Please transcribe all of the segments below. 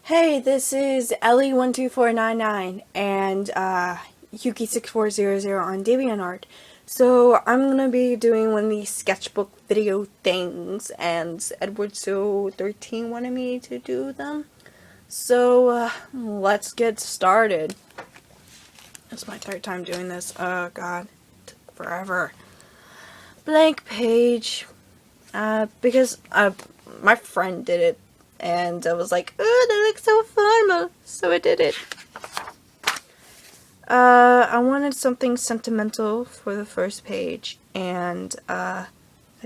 Hey, this is Ellie12499 and Yuki6400 on Devinatart. So I'm gonna be doing one of these sketchbook video things, and Edward13 wanted me to do them. So let's get started. It's my third time doing this. Oh god, it took forever. Blank page. Because my friend did it. And I was like, oh, that looks so formal. So I did it. I wanted something sentimental for the first page. And I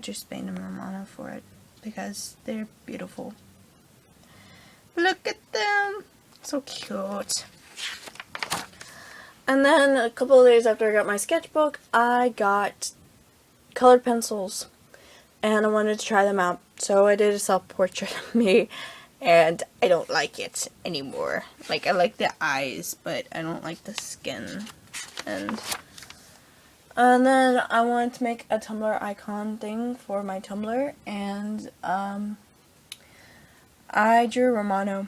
just painted Romano for it. Because they're beautiful. Look at them. So cute. And then a couple of days after I got my sketchbook, I got colored pencils. And I wanted to try them out. So I did a self-portrait of me, and I don't like it anymore. Like, I like the eyes, but I don't like the skin. And then I wanted to make a Tumblr icon thing for my Tumblr, and I drew Romano.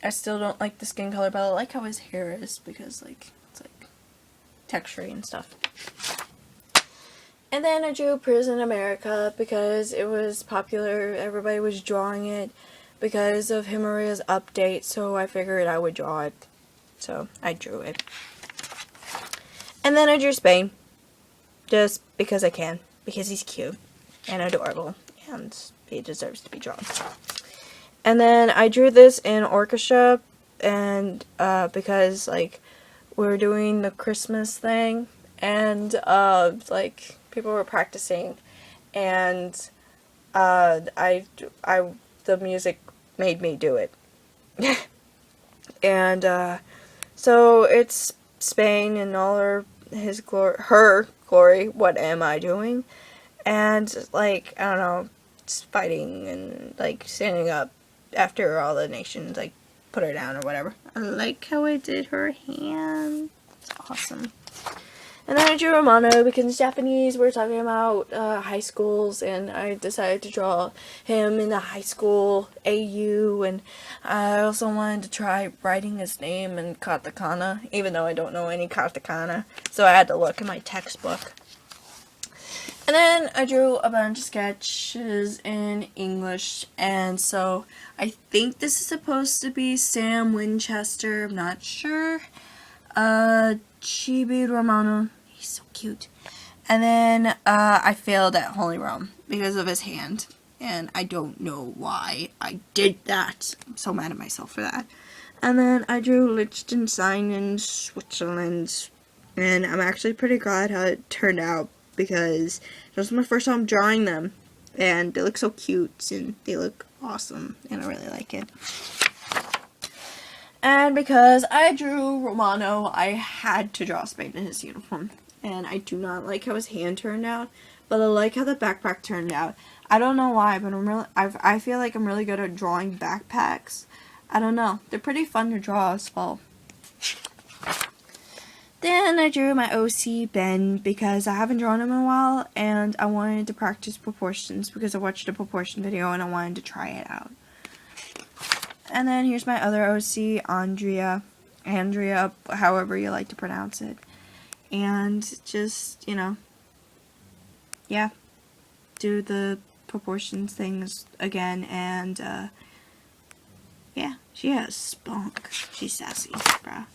I still don't like the skin color, but I like how his hair is, because, like, it's, like, textury and stuff. And then I drew Prison America because it was popular, everybody was drawing it because of Himaria's update, so I figured I would draw it. So I drew it. And then I drew Spain, just because I can, because he's cute and adorable, and he deserves to be drawn. And then I drew this in orchestra, and because, like, we were doing the Christmas thing, and like, people were practicing, and the music made me do it. And so it's Spain in all her glory. What am I doing? And, like, I don't know, it's fighting and, like, standing up after all the nations, like, put her down or whatever. I like how I did her hand. It's awesome. And then I drew Romano because Japanese were talking about high schools, and I decided to draw him in the high school AU, and I also wanted to try writing his name in katakana, even though I don't know any katakana, so I had to look in my textbook. And then I drew a bunch of sketches in English, and so I think this is supposed to be Sam Winchester, I'm not sure. Chibi Romano. He's so cute. And then I failed at Holy Rome because of his hand. And I don't know why I did that. I'm so mad at myself for that. And then I drew Liechtenstein in Switzerland. And I'm actually pretty glad how it turned out, because it was my first time drawing them. And they look so cute and they look awesome. And I really like it. And because I drew Romano, I had to draw Spain in his uniform. And I do not like how his hand turned out, but I like how the backpack turned out. I don't know why, but I feel like I'm really good at drawing backpacks. I don't know. They're pretty fun to draw as well. Then I drew my OC Ben because I haven't drawn him in a while, and I wanted to practice proportions because I watched a proportion video and I wanted to try it out. And then here's my other OC, Andrea, however you like to pronounce it. And just, you know, yeah, do the proportions things again, and, yeah, she has spunk. She's sassy, bruh.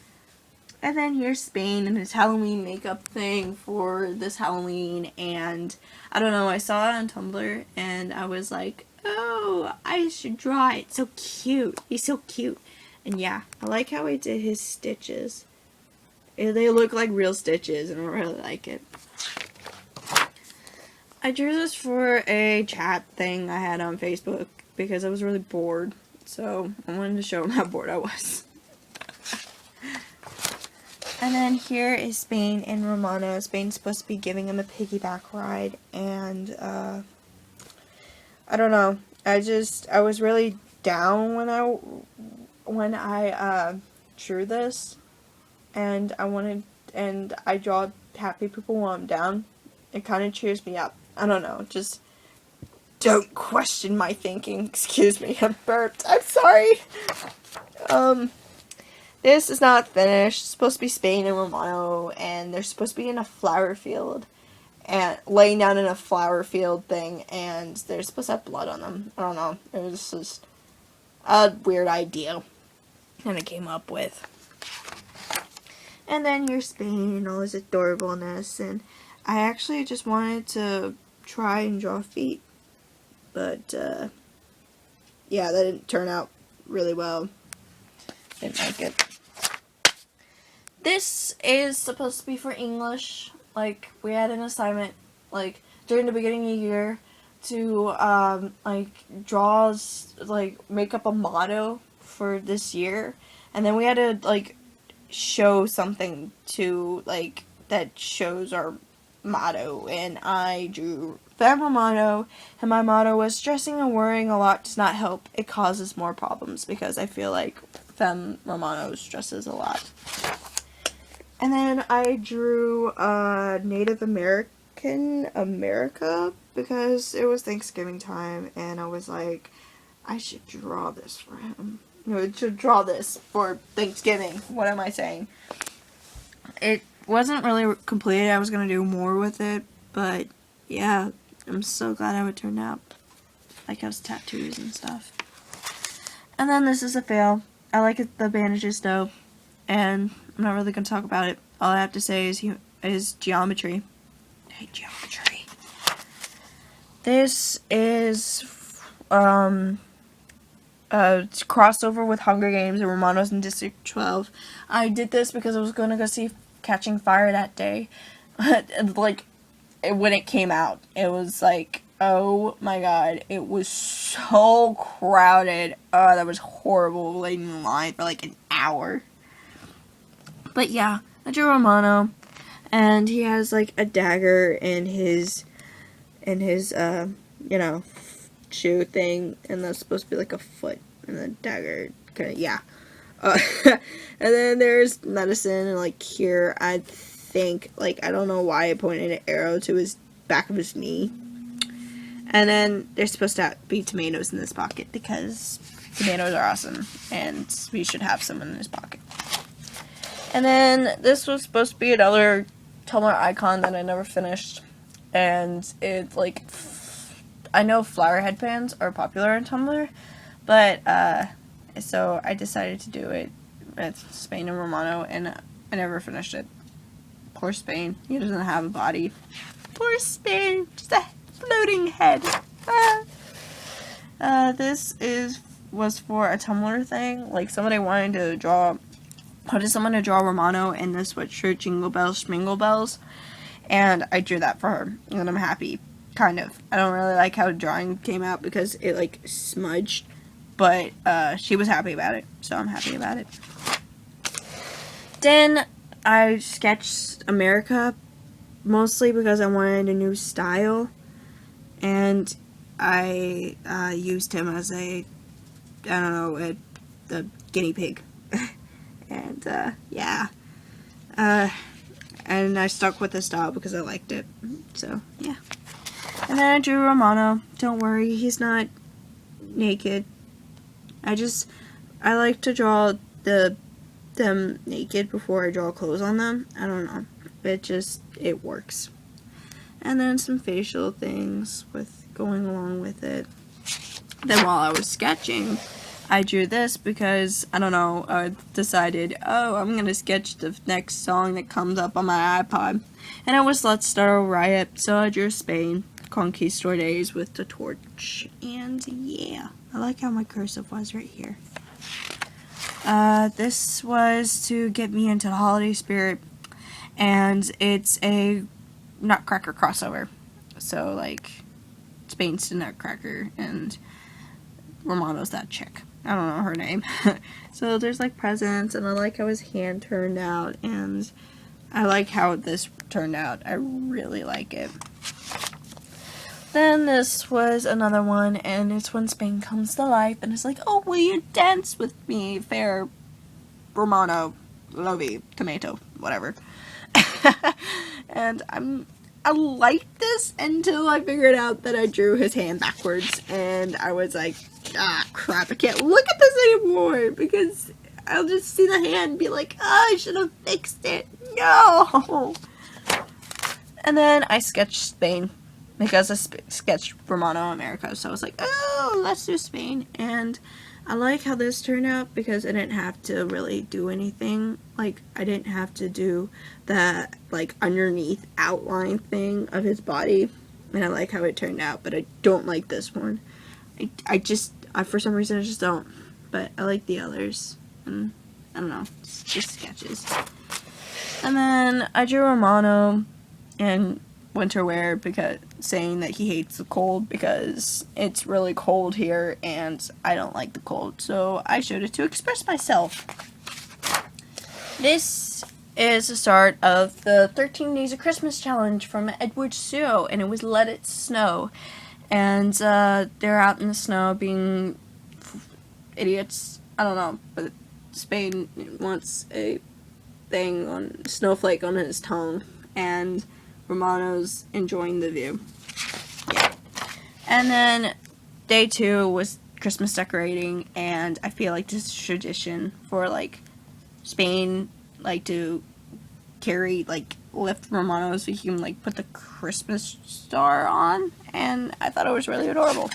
And then here's Spain and his Halloween makeup thing for this Halloween, and I don't know, I saw it on Tumblr, and I was like, oh, I should draw it. So cute. He's so cute. And yeah, I like how he did his stitches. They look like real stitches, and I really like it. I drew this for a chat thing I had on Facebook because I was really bored. So I wanted to show them how bored I was. And then here is Spain and Romano. Spain's supposed to be giving him a piggyback ride, and I don't know. I was really down when I drew this, and I draw happy people while I'm down. It kind of cheers me up. I don't know. Just don't question my thinking. Excuse me, I burped. I'm sorry. This is not finished. It's supposed to be Spain and Romano, and they're supposed to be in a flower field, and laying down in a flower field thing, and they're supposed to have blood on them. I don't know. It was just a weird idea that I came up with. And then here's Spain and all his adorableness, and I actually just wanted to try and draw feet, but yeah, that didn't turn out really well. Didn't like it. This is supposed to be for English. Like, we had an assignment, like, during the beginning of the year to, like, make up a motto for this year. And then we had to, like, show something to, like, that shows our motto. And I drew Femme Romano, and my motto was, stressing and worrying a lot does not help. It causes more problems, because I feel like Femme Romano stresses a lot. And then I drew Native American America because it was Thanksgiving time, and I was like, I should draw this for him. No, I should draw this for Thanksgiving. What am I saying? It wasn't really completed. I was going to do more with it, but yeah, I'm so glad how it turned out. Like those tattoos and stuff. And then this is a fail. I like the bandages though, and I'm not really going to talk about it. All I have to say is geometry. I hate geometry. This is a crossover with Hunger Games and Romano's in District 12. I did this because I was going to go see Catching Fire that day. Like, when it came out, it was like, oh my god, it was so crowded. Oh, that was horrible, waiting in line for like an hour. But yeah, I drew Romano, and he has like a dagger in his you know, shoe thing, and that's supposed to be like a foot, and the dagger, kinda, yeah. And then there's medicine, and like here, I think, like, I don't know why I pointed an arrow to his back of his knee. And then there's supposed to be tomatoes in this pocket, because tomatoes are awesome, and we should have some in this pocket. And then this was supposed to be another Tumblr icon that I never finished. And it, like, I know flower headbands are popular on Tumblr, but, so I decided to do it with Spain and Romano, and I never finished it. Poor Spain. He doesn't have a body. Poor Spain. Just a floating head. This was for a Tumblr thing. Like, somebody wanted to draw Romano in the sweatshirt Jingle Bells, Schmingle Bells, and I drew that for her, and I'm happy, kind of. I don't really like how the drawing came out because it, like, smudged, but, she was happy about it, so I'm happy about it. Then, I sketched America, mostly because I wanted a new style, and I, used him as the guinea pig. And, yeah. And I stuck with the style because I liked it. So, yeah. And then I drew Romano. Don't worry, he's not naked. I like to draw them naked before I draw clothes on them. I don't know. It works. And then some facial things with going along with it. Then while I was sketching, I drew this because, I don't know, I decided, oh, I'm going to sketch the next song that comes up on my iPod. And it was Let's Start a Riot, so I drew Spain, Conquistador Days with the torch. And yeah, I like how my cursive was right here. This was to get me into the holiday spirit, and it's a Nutcracker crossover. So, like, Spain's the Nutcracker, and Romano's that chick. I don't know her name. So there's like presents, and I like how his hand turned out, and I like how this turned out. I really like it. Then this was another one, and it's when Spain comes to life, and it's like, oh, will you dance with me, fair Romano, lovey, tomato, whatever. And I liked this until I figured out that I drew his hand backwards, and I was like, ah, crap, I can't look at this anymore because I'll just see the hand and be like, oh, I should have fixed it. No! And then I sketched Spain because I sketched Romano America, so I was like, oh, let's do Spain. And I like how this turned out because I didn't have to really do anything. Like, I didn't have to do that, like, underneath outline thing of his body. And I like how it turned out, but I don't like this one. I for some reason, I just don't. But I like the others. And I don't know. It's just sketches. And then I drew Romano in winter wear because saying that he hates the cold because it's really cold here and I don't like the cold. So I showed it to express myself. This is the start of the 13 Days of Christmas challenge from Edward Sue, and it was Let It Snow. And they're out in the snow being idiots. I don't know, but Spain wants a thing on snowflake on his tongue, and Romano's enjoying the view. Yeah. And then day 2 was Christmas decorating, and I feel like this is tradition for like Spain, like to carry, like lift Romano so he can like put the Christmas star on, and I thought it was really adorable.